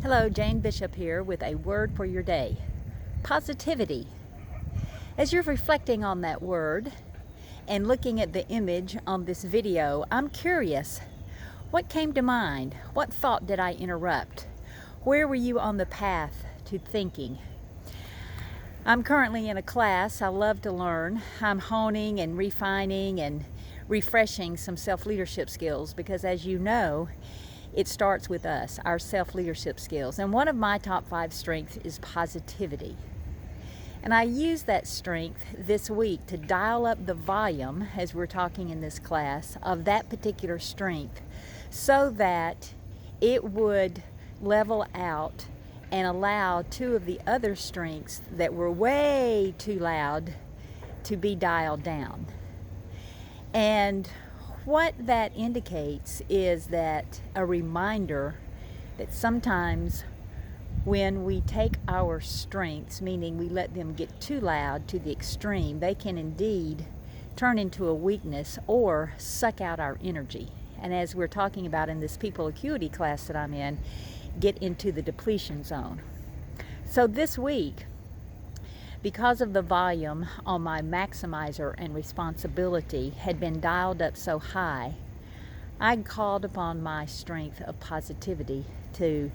Hello, Jane Bishop here with a word for your day. Positivity. As you're reflecting on that word and looking at the image on this video, I'm curious, what came to mind? What thought did I interrupt? Where were you on the path to thinking? I'm currently in a class. I love to learn. I'm honing and refining and refreshing some self-leadership skills because, as you know, it starts with us, our self-leadership skills. And one of my top 5 strengths is positivity. And I use that strength this week to dial up the volume, as we're talking in this class, of that particular strength so that it would level out and allow 2 of the other strengths that were way too loud to be dialed down. And what that indicates is that a reminder that sometimes when we take our strengths, meaning we let them get too loud to the extreme, they can indeed turn into a weakness or suck out our energy. And as we're talking about in this people acuity class that I'm in, get into the depletion zone. So this week, because of the volume on my maximizer and responsibility had been dialed up so high, I called upon my strength of positivity to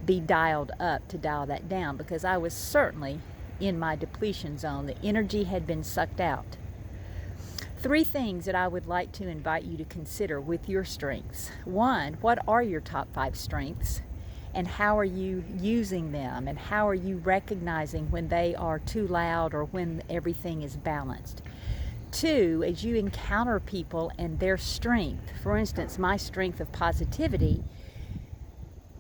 be dialed up to dial that down, because I was certainly in my depletion zone. The energy had been sucked out. 3 things that I would like to invite you to consider with your strengths. 1, what are your top 5 strengths? And how are you using them? And how are you recognizing when they are too loud or when everything is balanced? 2, as you encounter people and their strength, for instance, my strength of positivity,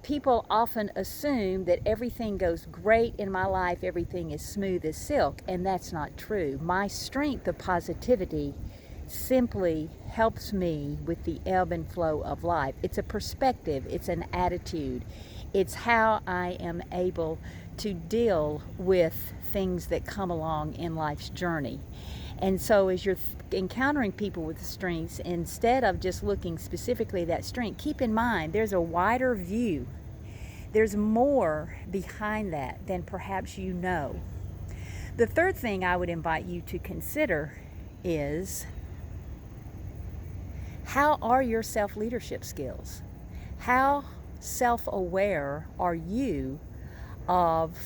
people often assume that everything goes great in my life, everything is smooth as silk, and that's not true. My strength of positivity simply helps me with the ebb and flow of life. It's a perspective, it's an attitude. It's how I am able to deal with things that come along in life's journey. And so as you're encountering people with strengths, instead of just looking specifically at that strength, keep in mind there's a wider view. There's more behind that than perhaps you know. The 3rd thing I would invite you to consider is, how are your self-leadership skills? How self-aware are you of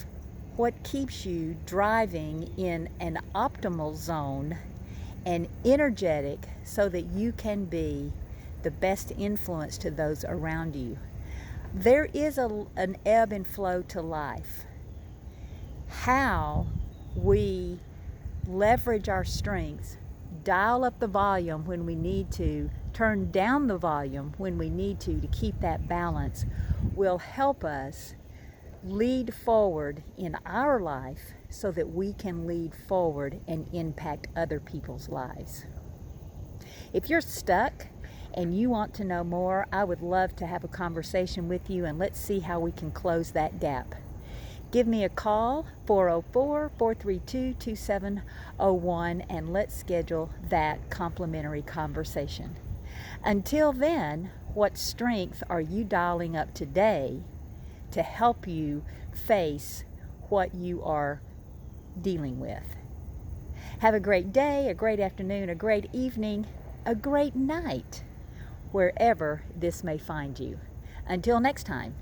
what keeps you driving in an optimal zone and energetic so that you can be the best influence to those around you? There is an ebb and flow to life. How we leverage our strengths, dial up the volume when we need to, turn down the volume when we need to keep that balance, will help us lead forward in our life so that we can lead forward and impact other people's lives. If you're stuck and you want to know more, I would love to have a conversation with you, and let's see how we can close that gap. Give me a call, 404-432-2701, and let's schedule that complimentary conversation. Until then, what strength are you dialing up today to help you face what you are dealing with? Have a great day, a great afternoon, a great evening, a great night, wherever this may find you. Until next time.